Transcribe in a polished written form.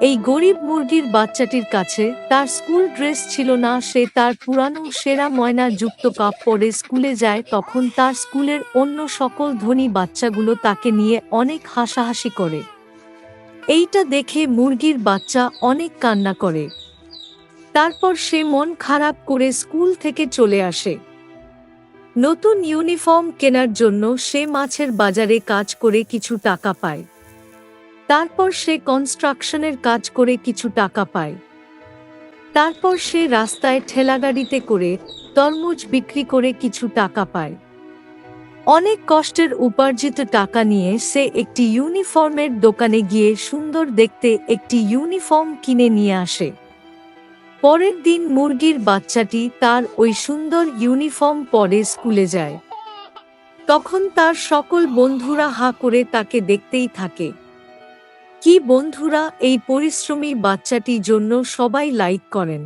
এই গরিব মুরগির বাচ্চাটির কাছে তার স্কুল ড্রেস ছিল না। সে তার পুরানো সেরা ময়না যুক্ত কাপ পরে স্কুলে যায়। তখন তার স্কুলের অন্য সকল ধনী বাচ্চাগুলো তাকে নিয়ে অনেক হাসাহাসি করে। এইটা দেখে মুরগির বাচ্চা অনেক কান্না করে। তারপর সে মন খারাপ করে স্কুল থেকে চলে আসে। নতুন ইউনিফর্ম কেনার জন্য সে মাছের বাজারে কাজ করে কিছু টাকা পায়। তারপর সে কনস্ট্রাকশনের কাজ করে কিছু টাকা পায়। তারপর সে রাস্তায় ঠেলাগাড়িতে করে তরমুজ বিক্রি করে কিছু টাকা পায়। অনেক কষ্টের উপার্জিত টাকা নিয়ে সে একটি ইউনিফর্মের দোকানে গিয়ে সুন্দর দেখতে একটি ইউনিফর্ম কিনে নিয়ে আসে। পরের দিন মুরগির বাচ্চাটি তার ওই সুন্দর ইউনিফর্ম পরে স্কুলে যায়। তখন তার সকল বন্ধুরা হা করে তাকে দেখতেই থাকে। কি বন্ধুরা, এই পরিশ্রমী বাচ্চাটির জন্য সবাই লাইক করেন।